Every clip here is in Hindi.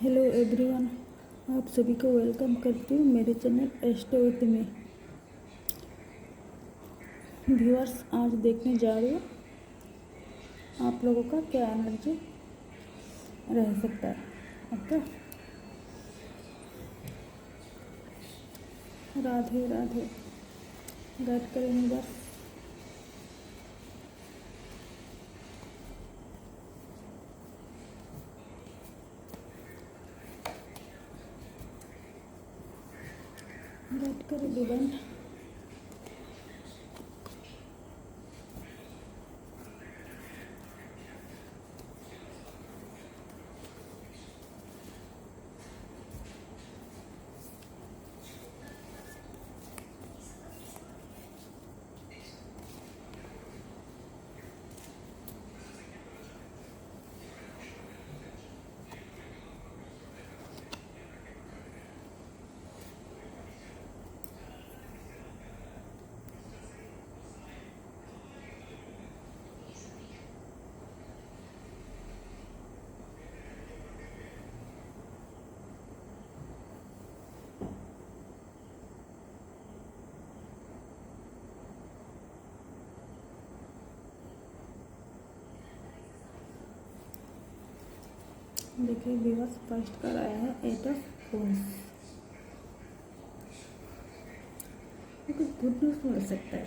हेलो एवरीवन, आप सभी को वेलकम करती हूँ मेरे चैनल एस्ट्रो विद में। व्यूअर्स, आज देखने जा रही हूँ आप लोगों का क्या एनर्जी रह सकता है। ओके, राधे राधे। गाइड करेंगे बस। गाइड करें डिवाइन। देखिए व्यूअर्स, फर्स्ट कर आया है 8 ऑफ वंस। कुछ गुड न्यूज़ मिल सकता है।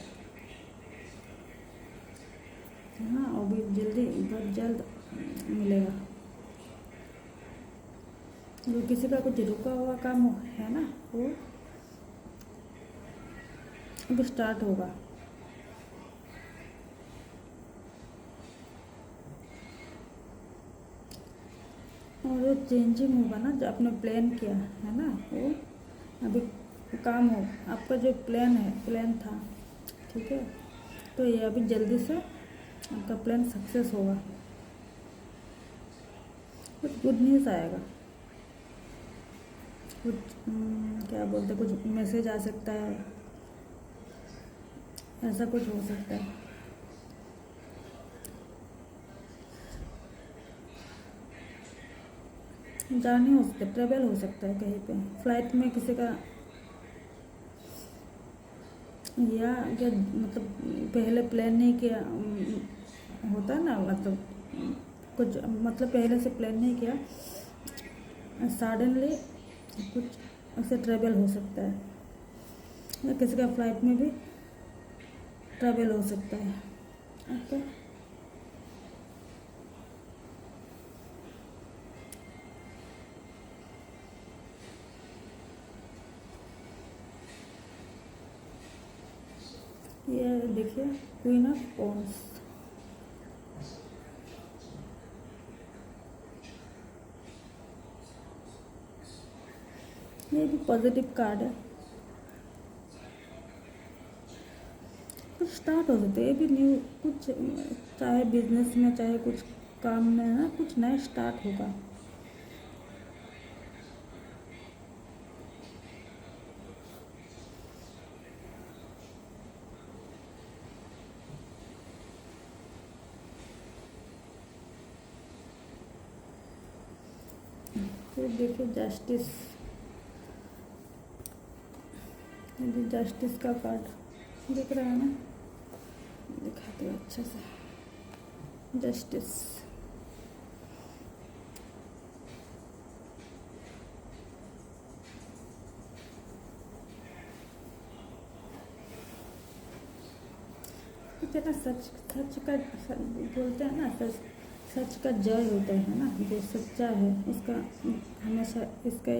हाँ, अभी जल्दी, बहुत जल्द मिलेगा। जो किसी का कुछ रुका हुआ काम है ना, वो अब स्टार्ट होगा। और जो चेंजिंग होगा ना, जो आपने प्लान किया है ना, वो अभी काम हो। आपका जो प्लान था, ठीक है, तो ये अभी जल्दी से आपका प्लान सक्सेस होगा। कुछ गुड न्यूज़ आएगा। कुछ क्या बोलते, कुछ मैसेज आ सकता है, ऐसा कुछ हो सकता है। जर्नी हो सकता है, ट्रेवल हो सकता है कहीं पे, फ्लाइट में किसी का, या मतलब पहले प्लान नहीं किया होता है ना, मतलब कुछ, मतलब पहले से प्लान नहीं किया, सडनली कुछ ऐसे ट्रेवल हो सकता है, या किसी का फ्लाइट में भी ट्रेवल हो सकता है। ओके, ये देखिए क्वीन ऑफ वॉन्ड्स। ये भी पॉजिटिव कार्ड है। कुछ स्टार्ट हो सकता है, ये भी न्यू कुछ, चाहे बिजनेस में चाहे कुछ काम में है ना, कुछ नया स्टार्ट होगा। फिर देखिए जस्टिस, जस्टिस का कार्ड दिख रहा है ना, दिखाते हैं अच्छे से। जस्टिस, कहते हैं ना, सच का बोलते हैं ना, सच का जय होता है ना। जो सच्चा है उसका हमेशा, इसका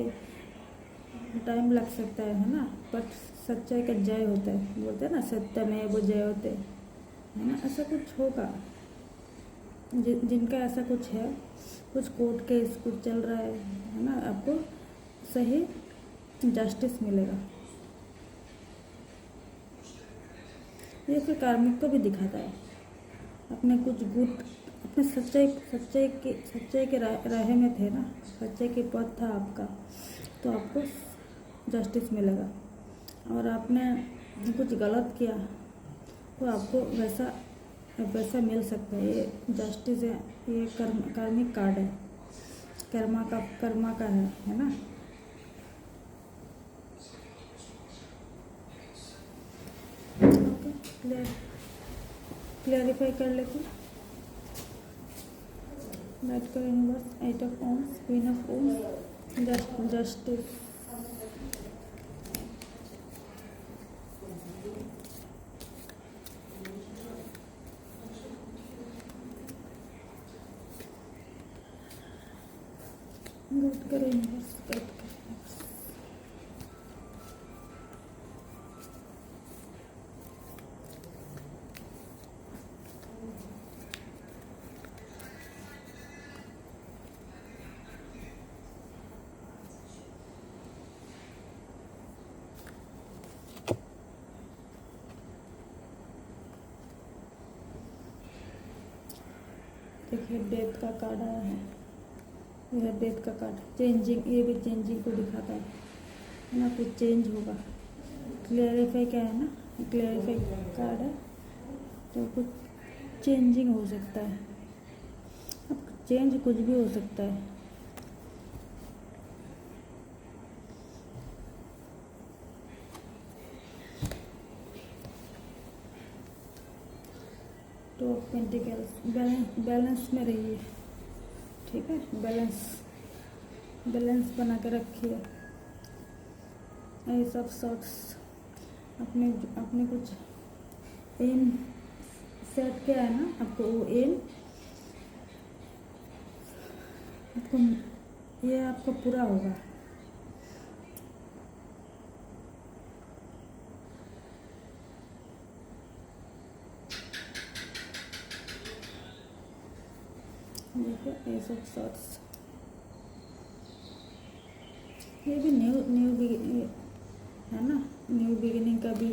टाइम लग सकता है ना, बट सच्चाई का जय होता है। बोलते हैं ना, सत्य में वो जय होते है ना, ऐसा कुछ होगा। जिनका ऐसा कुछ है, कुछ कोर्ट केस कुछ चल रहा है ना, आपको सही जस्टिस मिलेगा। ये फिर कार्मिक को भी दिखाता है, अपने कुछ गुड, अपने सच्चाई के राह में थे ना, सच्चाई के पथ था आपका, तो आपको जस्टिस मिलेगा। और आपने कुछ गलत किया तो आपको वैसा वैसा मिल सकता है। ये जस्टिस है, ये कार्मिक कार्ड है। कर्मा का है ना। ओके, क्लियरिफाई कर लेते हैं। बैठ कर universe, 8 of wands, queen of wands, justice, good करो यूनिवर्स, गुड करो। देखिए डेथ का कार्ड आया है, यह डेथ का कार्ड, चेंजिंग, ये भी चेंजिंग को दिखाता है ना, कुछ चेंज होगा। क्लियरिफाई क्या है ना, क्लियरिफाई कार्ड है, तो कुछ चेंजिंग हो सकता है। अब चेंज कुछ भी हो सकता है। टू ऑफ पेंटिकल्स, बैलेंस में रहिए, ठीक है, बैलेंस बना के रखिए। एस ऑफ सॉर्ट्स, अपने कुछ एम सेट किया है ना आपको, वो एम आपको, ये आपका पूरा होगा। देखिए एस ऑफ सॉर्ट्स, ये भी न्यू है ना, न्यू बिगिनिंग का भी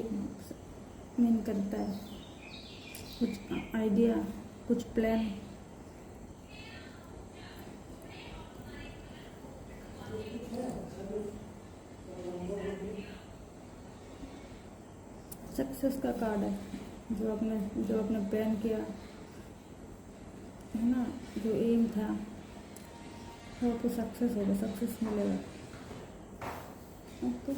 मीन करता है। कुछ आइडिया, कुछ प्लान, सक्सेस का कार्ड है। जो आपने प्लान किया है ना, जो एम था वो आपको सक्सेस होगा, सक्सेस मिलेगा। ओके,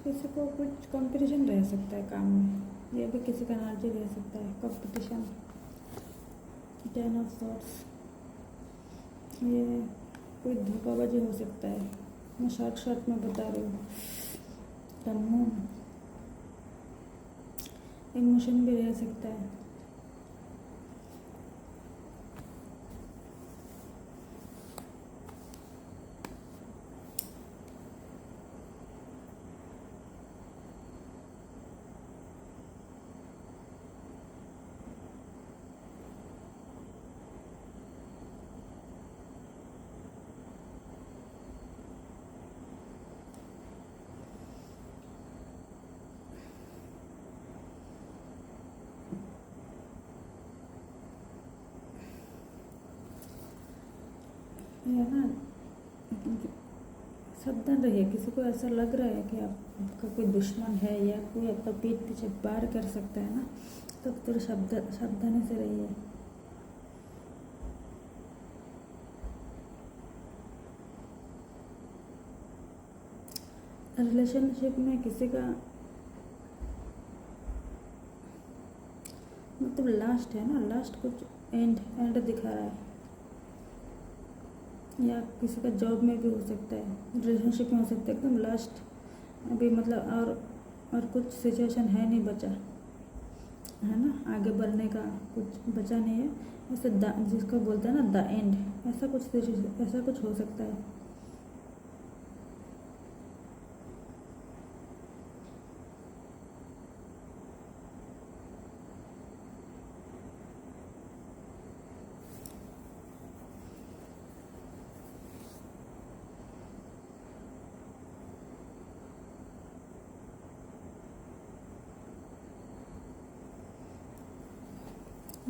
किसी को कुछ कंपटीशन रह सकता है काम में, ये भी किसी का एनर्जी रह सकता है, कंपटीशन। 10 ऑफ सॉर्ट्स, ये कोई धोखाबाजी हो सकता है, मैं शॉर्ट में बता रही हूँ। मून, इमोशन भी रह सकता है। है ना, सावधान रहिए। किसी को ऐसा लग रहा है कि आपका कोई दुश्मन है या कोई आपका पीठ पीछे वार कर सकता है ना, तो थोड़ा सावधानी से रहिए। रिलेशनशिप में किसी का मतलब लास्ट है ना, लास्ट कुछ एंड दिखा रहा है, या किसी का जॉब में भी हो सकता है, रिलेशनशिप में हो सकता है, एकदम लास्ट अभी मतलब, और कुछ सिचुएशन है नहीं बचा, है ना, आगे बढ़ने का कुछ बचा नहीं है। ऐसे जिसको बोलते हैं ना द एंड, ऐसा कुछ हो सकता है।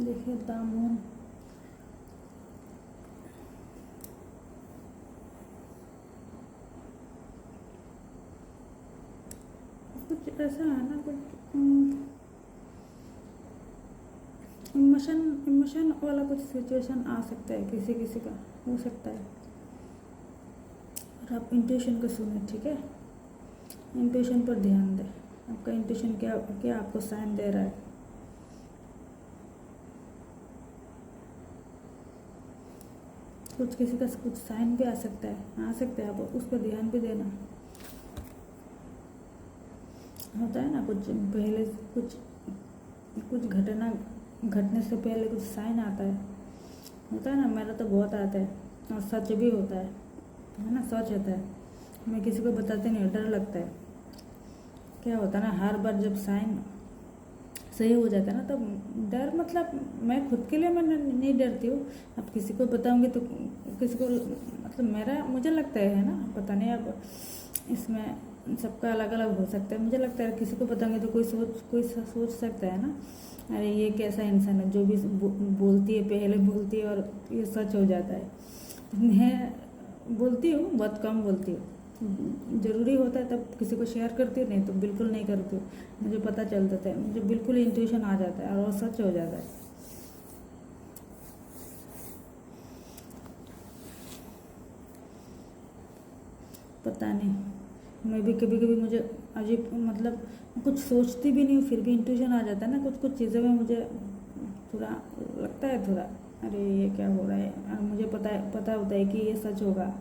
देखिए दामन, कुछ ऐसा है ना, कुछ इमोशन वाला कुछ सिचुएशन आ सकता है, किसी किसी का हो सकता है। और आप इंट्यूशन को सुने, ठीक है, इंट्यूशन पर ध्यान दें। आपका इंट्यूशन क्या क्या आपको साइन दे रहा है। कुछ किसी का कुछ साइन भी आ सकता है, आप उस पर ध्यान भी देना। होता है ना कुछ पहले कुछ घटना घटने से पहले कुछ साइन आता है, होता है ना। मेरा तो बहुत आता है और सच भी होता है ना, सच होता है। मैं किसी को बताते नहीं, डर लगता है। क्या होता है ना, हर बार जब साइन सही हो जाता है ना, तो डर, मतलब मैं खुद के लिए मैं नहीं डरती हूँ। अब किसी को बताऊंगी तो किसी को, मतलब मुझे लगता है ना, पता नहीं अब इसमें सबका अलग अलग हो सकता है। मुझे लगता है किसी को बताऊंगी तो कोई सोच सकता है ना, अरे ये कैसा इंसान है जो भी बोलती है, पहले बोलती है और ये सच हो जाता है। मैं बोलती हूँ, बहुत कम बोलती हूँ। ज़रूरी होता है तब किसी को शेयर करती हूँ, नहीं तो बिल्कुल नहीं करती हूँ। मुझे पता चल जाता है, मुझे बिल्कुल इंट्यूशन आ जाता है और वो सच हो जाता है। पता नहीं, मैं भी कभी कभी मुझे अजीब, मतलब कुछ सोचती भी नहीं हूँ फिर भी इंट्यूशन आ जाता है ना। कुछ चीज़ों में मुझे थोड़ा लगता है, थोड़ा अरे ये क्या हो रहा है, और मुझे पता होता है कि ये सच होगा,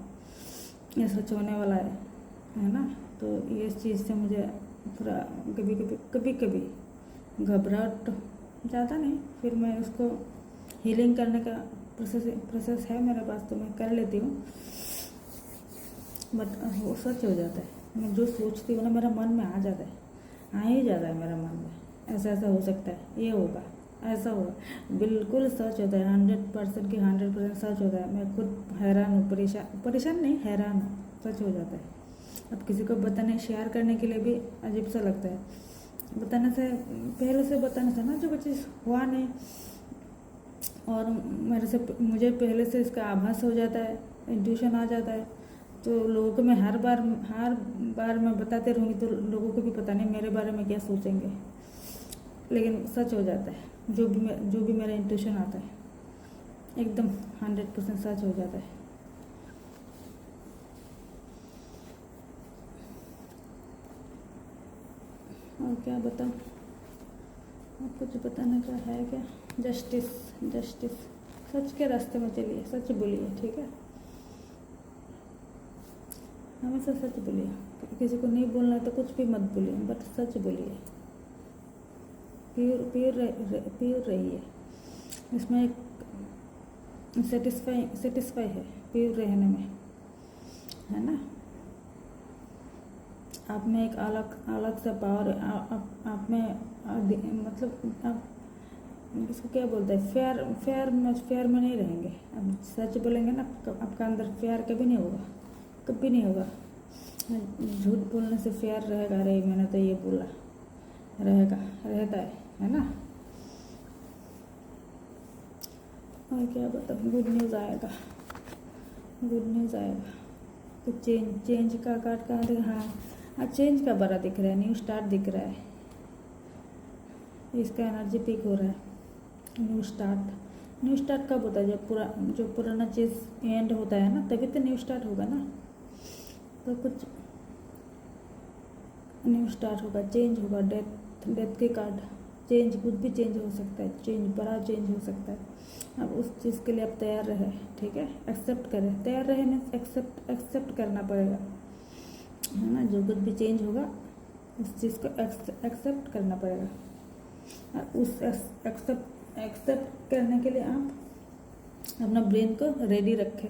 ये सच होने वाला है ना। तो ये चीज़ से मुझे थोड़ा कभी कभी घबराहट, ज़्यादा नहीं, फिर मैं उसको हीलिंग करने का प्रोसेस है मेरे पास, तो मैं कर लेती हूँ। बट वो सच हो जाता है। मैं जो सोचती हूँ ना, मेरा मन में आ जाता है, आ ही जाता है मेरा मन में, ऐसा हो सकता है, ये होगा, ऐसा होगा, बिल्कुल सच होता है। 100% की 100% सच होता है। मैं खुद हैरान हूँ, परेशान नहीं, हैरान हूँ, सच हो जाता है। अब किसी को बताने, शेयर करने के लिए भी अजीब सा लगता है। पहले से बताने से ना, जो चीज़ हुआ नहीं और मुझे पहले से इसका आभास हो जाता है, इंट्यूशन आ जाता है, तो लोगों को मैं हर बार मैं बताते रहूँगी तो लोगों को भी पता नहीं मेरे बारे में क्या सोचेंगे। लेकिन सच हो जाता है, जो भी मेरा इंट्यूशन आता है एकदम 100% सच हो जाता है। और क्या बताऊँ, और कुछ बताने का है क्या? जस्टिस, सच के रास्ते में चलिए, सच बोलिए, ठीक है, हमेशा सच बोलिए। किसी को नहीं बोलना है तो कुछ भी मत बोलिए, बट सच बोलिए, प्योर रहिए। इसमें एक सेटिस्फाई है प्योर रहने में, है ना। आप में एक अलग सा पावर है। आप में मतलब आप इसको क्या बोलते हैं, फेयर में नहीं रहेंगे। अब सच बोलेंगे ना, आपका अंदर फेयर कभी नहीं होगा। झूठ बोलने से फेयर रहेगा, अरे मैंने तो ये बोला, रहता है ना। और क्या बताऊँ, गुड न्यूज़ आएगा। तो चेंज का कार्ड कहाँ दिख, हाँ चेंज का बड़ा दिख रहा है, न्यू स्टार्ट दिख रहा है। इसका एनर्जी पीक हो रहा है। न्यू स्टार्ट कब होता है, जब पुराना चीज़ एंड होता है ना, तभी तो न्यू स्टार्ट होगा ना। तो कुछ न्यू स्टार्ट होगा, चेंज होगा। डेथ के कार्ड, चेंज, कुछ भी चेंज हो सकता है, बड़ा चेंज हो सकता है। अब उस चीज़ के लिए आप तैयार रहे, ठीक है, एक्सेप्ट करें। तैयार रहे मीन्स एक्सेप्ट करना पड़ेगा, है ना। जो कुछ भी चेंज होगा उस चीज़ को एक्सेप्ट करना पड़ेगा। उस एक्सेप्ट करने के लिए आप अपना ब्रेन को रेडी रखें,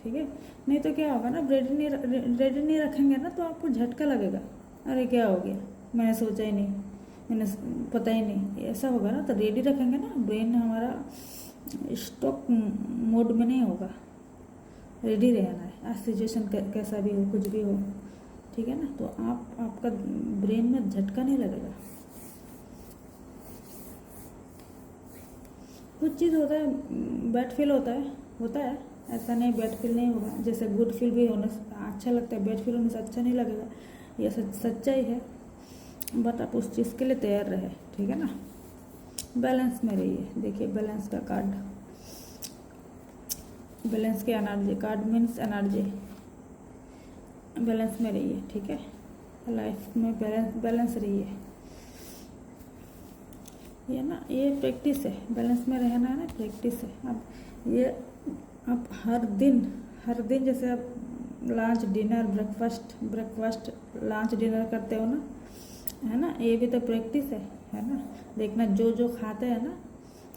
ठीक है। नहीं तो क्या होगा ना, रेडी नहीं रखेंगे ना तो आपको झटका लगेगा, अरे क्या हो गया, मैंने सोचा ही नहीं, मैंने पता ही नहीं, ऐसा होगा ना। तो रेडी रखेंगे ना, ब्रेन हमारा स्टॉक मोड में नहीं होगा, रेडी रहना है, आज सिचुएशन कैसा भी हो, कुछ भी हो, ठीक है ना। तो आपका ब्रेन में झटका नहीं लगेगा। कुछ चीज़ होता है, बैड फील होता है, ऐसा नहीं बैड फील नहीं होगा। जैसे गुड फील भी होने से अच्छा लगता है, बैड फील होने से अच्छा नहीं लगेगा, ये सच्चाई है। बट आप उस चीज़ के लिए तैयार रहे, ठीक है ना। बैलेंस में रहिए। देखिए बैलेंस का कार्ड, बैलेंस की energy card means energy, balance में रहिए, ठीक है। लाइफ में बैलेंस रहिए। ये ना, ये प्रैक्टिस है, बैलेंस में रहना है ना, प्रैक्टिस है। अब ये आप हर दिन जैसे आप lunch dinner breakfast lunch dinner करते हो ना, है ना, ये भी तो प्रैक्टिस है ना। देखना जो खाते हैं ना,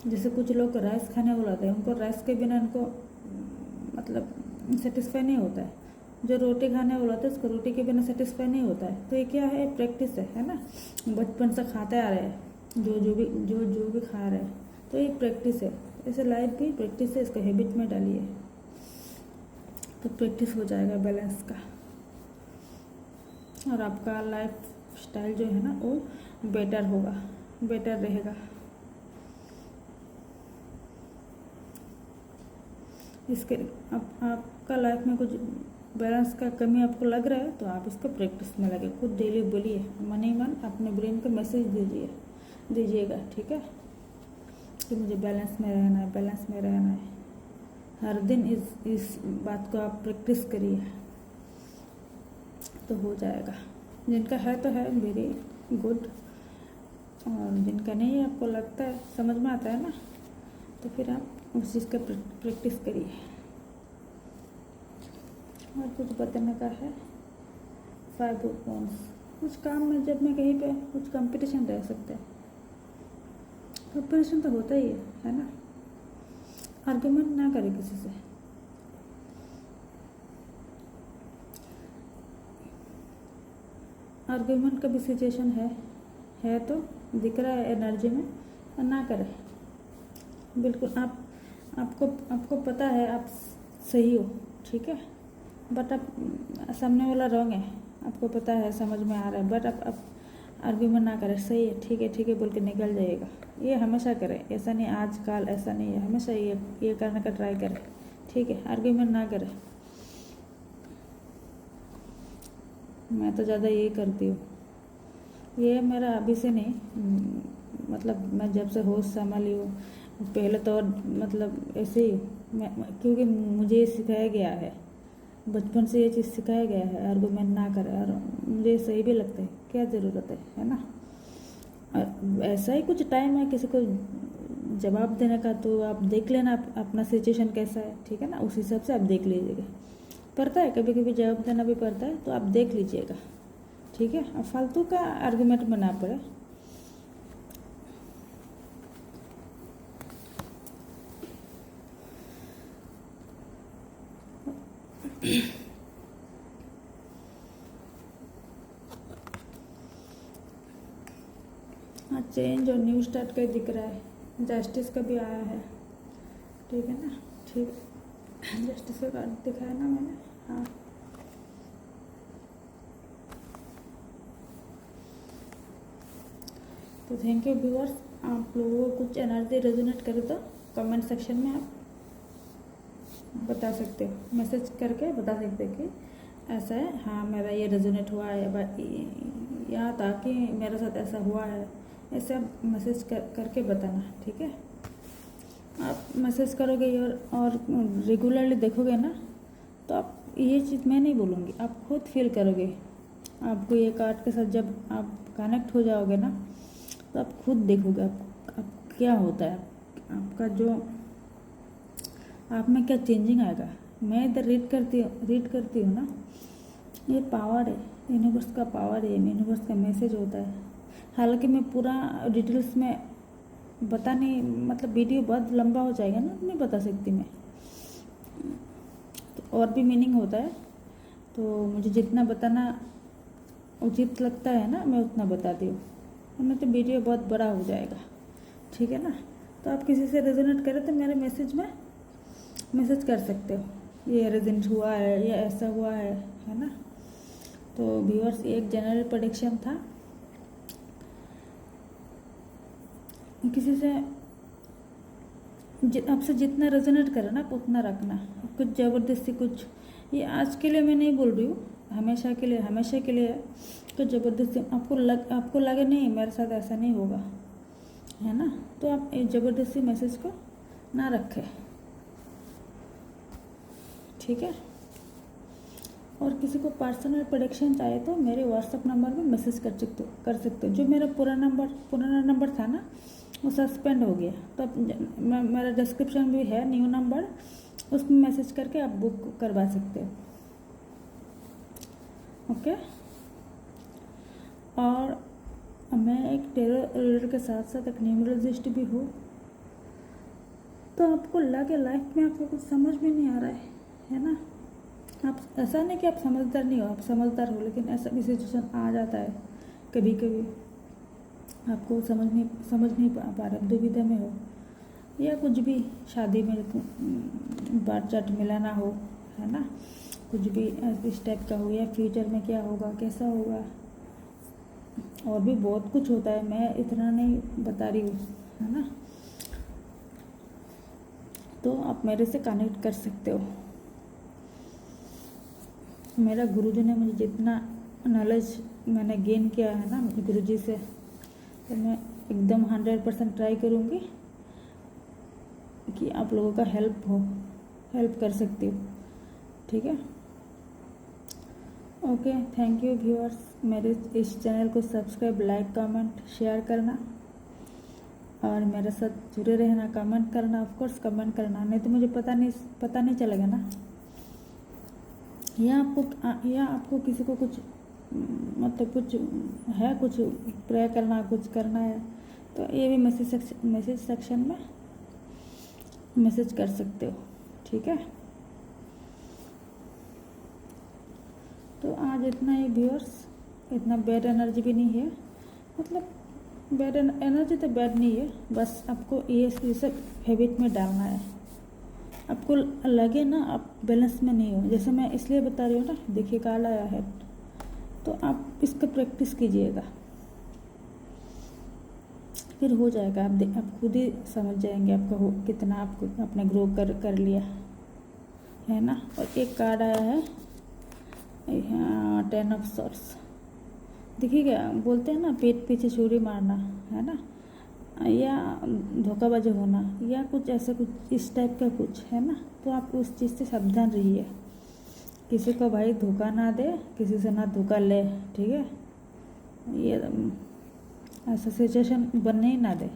जैसे कुछ लोग राइस खाने बुलाते हैं, उनको राइस के बिना उनको मतलब सेटिस्फाई नहीं होता है। जो रोटी खाने बुलाते हैं उसको रोटी के बिना सेटिस्फाई नहीं होता है। तो ये क्या है, प्रैक्टिस है ना। बचपन से खाते आ रहे हैं, जो भी खा रहे हैं, तो एक प्रैक्टिस है। ऐसे लाइफ भी प्रैक्टिस है, इसको हैबिट में डालिए तो प्रैक्टिस हो जाएगा बैलेंस का, और आपका लाइफ स्टाइल जो है ना वो बेटर होगा, बेटर रहेगा। इसके आपका लाइफ में कुछ बैलेंस का कमी आपको लग रहा है तो आप इसको प्रैक्टिस में लगे, खुद डेली बोलिए, मन ही मन अपने ब्रेन को मैसेज दीजिएगा, ठीक है, कि मुझे बैलेंस में रहना है, बैलेंस में रहना है। हर दिन इस बात को आप प्रैक्टिस करिए तो हो जाएगा। जिनका है तो है, वेरी गुड, और जिनका नहीं है, आपको लगता है, समझ में आता है ना, तो फिर आप उस चीज़ का प्रैक्टिस करिए। और कुछ बताने का है, 5 पॉइंट्स। कुछ काम में जब मैं कहीं पे कुछ कंपटीशन रह सकता है, कंपटीशन तो होता ही है ना। आर्गुमेंट ना करें किसी से, आर्गुमेंट का भी सिचुएशन है तो दिख रहा है एनर्जी में, ना करें बिल्कुल। आपको पता है आप सही हो, ठीक है, बट आप सामने वाला रॉन्ग है, आपको पता है, समझ में आ रहा है, बट आप आर्ग्यूमेंट ना करें, सही है, ठीक है बोल के निकल जाइएगा। ये हमेशा करें, ऐसा नहीं आज कल, ऐसा नहीं है, हमेशा ये करने का ट्राई करें, ठीक है। आर्ग्यूमेंट ना करें, मैं तो ज़्यादा यही करती हूँ। ये मेरा अभी से नहीं, मतलब मैं जब से होश संभाली हूँ, पहले तो मतलब ऐसे ही क्योंकि मुझे ये सिखाया गया है, बचपन से ये चीज़ सिखाया गया है, आर्गुमेंट ना करें, और मुझे सही भी लगता है, क्या ज़रूरत है ना। और ऐसा ही कुछ टाइम है किसी को जवाब देने का, तो आप देख लेना अपना सिचुएशन कैसा है, ठीक है ना, उस हिसाब से आप देख लीजिएगा। पड़ता है कभी कभी जवाब देना भी पड़ता है, तो आप देख लीजिएगा, ठीक है। अब फालतू का आर्गुमेंट में ना पड़े। हाँ, चेंज और न्यू स्टार्ट का दिख रहा है, जस्टिस का भी आया है, ठीक है ना, ठीक, जस्टिस का कार्ड दिखाया ना मैंने, हाँ। तो थैंक यू व्यूअर्स, आप लोगों को कुछ एनर्जी रेजोनेट करे तो कमेंट सेक्शन में आप बता सकते हो, मैसेज करके बता सकते हो कि ऐसा है, हाँ मेरा ये रेजोनेट हुआ है, या ताकि मेरे साथ ऐसा हुआ है, ऐसे आप मैसेज करके बताना, ठीक है। आप मैसेज करोगे और रेगुलरली देखोगे ना, तो आप ये चीज़ मैं नहीं बोलूँगी, आप खुद फील करोगे। आपको ये कार्ड के साथ जब आप कनेक्ट हो जाओगे ना, तो आप खुद देखोगे आप क्या होता है, आपका जो आप में क्या चेंजिंग आएगा। मैं इधर रीड करती हूँ ना, ये पावर है, यूनिवर्स का पावर है, यूनिवर्स का मैसेज होता है, हालांकि मैं पूरा डिटेल्स में बता नहीं, मतलब वीडियो बहुत लंबा हो जाएगा ना, नहीं बता सकती मैं, तो और भी मीनिंग होता है, तो मुझे जितना बताना उचित लगता है ना मैं उतना बताती हूँ, वरना तो वीडियो बहुत बड़ा हो जाएगा, ठीक है ना। तो आप किसी से रेजोनेट करें तो मेरे मैसेज में मैसेज कर सकते हो, ये रेजोनेट हुआ है, ये ऐसा हुआ है ना। तो व्यूअर्स, ये एक जनरल प्रेडिक्शन था। किसी से आपसे जितना रेजोनेट करे ना आप उतना रखना, कुछ ज़बरदस्ती कुछ, ये आज के लिए मैं नहीं बोल रही हूँ, हमेशा के लिए है। कुछ ज़बरदस्ती आपको लगे नहीं मेरे साथ ऐसा नहीं होगा, है ना, तो आप ज़बरदस्ती मैसेज को ना रखें, ठीक है। और किसी को पर्सनल प्रेडिक्शन चाहिए तो मेरे व्हाट्सएप नंबर में मैसेज कर सकते हो। जो मेरा पुराना नंबर था ना वो सस्पेंड हो गया, तो मेरा डिस्क्रिप्शन भी है न्यू नंबर, उसमें मैसेज करके आप बुक करवा सकते हो, ओके। और मैं एक टेरर रीडर के साथ साथ एक न्यूमरोलॉजिस्ट भी हूँ। तो आपको लगे लाइफ में आपको कुछ समझ में नहीं आ रहा है ना, आप ऐसा नहीं कि आप समझदार नहीं हो, आप समझदार हो, लेकिन ऐसा भी सिचुएशन आ जाता है कभी कभी, आपको समझ नहीं पा रहे, दुविधा में हो, या कुछ भी शादी में बात चाट मिलाना हो, है ना, कुछ भी इस टाइप का हो, या फ्यूचर में क्या होगा, कैसा होगा, और भी बहुत कुछ होता है, मैं इतना नहीं बता रही हूँ, है ना। तो आप मेरे से कनेक्ट कर सकते हो। मेरा गुरुजी ने मुझे जितना नॉलेज मैंने गेन किया है ना गुरुजी से, तो मैं एकदम 100% ट्राई करूँगी कि आप लोगों का हेल्प कर सकती हूँ, ठीक है। ओके, थैंक यू व्यूअर्स, मेरे इस चैनल को सब्सक्राइब, लाइक, कमेंट, शेयर करना और मेरे साथ जुड़े रहना, कमेंट करना, ऑफ कोर्स कमेंट करना, नहीं तो मुझे पता नहीं चलेगा ना, या आपको किसी को कुछ मतलब कुछ प्रे करना, कुछ करना है, तो ये भी मैसेज सेक्शन में मैसेज कर सकते हो, ठीक है। तो आज इतना ही व्यूअर्स, इतना बैड एनर्जी भी नहीं है, मतलब बैड एनर्जी तो बैड नहीं है, बस आपको ये सब हैबिट में डालना है। आपको लगे ना आप बैलेंस में नहीं हो, जैसे मैं इसलिए बता रही हूँ ना, देखिए काल आया है, तो आप इसका प्रैक्टिस कीजिएगा, फिर हो जाएगा, आप खुद ही समझ जाएंगे आपका कितना आपको आपने ग्रो कर लिया है ना। और एक कार्ड आया है, 10 ऑफ सॉर्ड्स, देखिएगा, बोलते हैं ना पेट पीछे छुरी मारना, है ना, या धोखाबाजी होना, या कुछ ऐसा कुछ इस टाइप का कुछ है ना, तो आप उस चीज़ से सावधान रहिए। किसी को भाई धोखा ना दे, किसी से ना धोखा ले, ठीक है, ये ऐसा सिचुएशन बनने ही ना दे।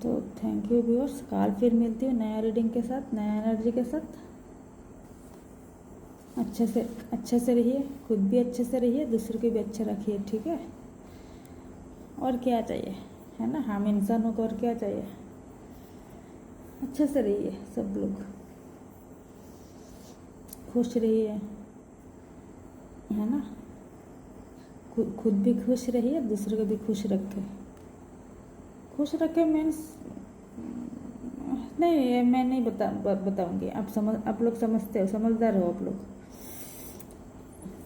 तो थैंक यू व्यूअर्स, कल फिर मिलती हूँ नया रीडिंग के साथ, नया एनर्जी के साथ। अच्छे से रहिए, खुद भी अच्छे से रहिए, दूसरे को भी अच्छा रखिए, ठीक है। और क्या चाहिए, है ना, हम इंसानों को और क्या चाहिए, अच्छे से रहिए, सब लोग खुश रहिए, है ना, खुद भी खुश रहिए, दूसरे को भी खुश रखे मीन्स नहीं, मैं नहीं बताऊंगी, आप लोग समझते हो, समझदार हो आप लोग,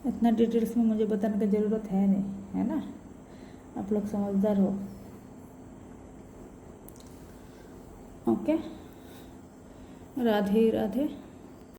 इतना डिटेल्स में मुझे बताने की ज़रूरत है नहीं, है ना, आप लोग समझदार हो, ओके। राधे राधे।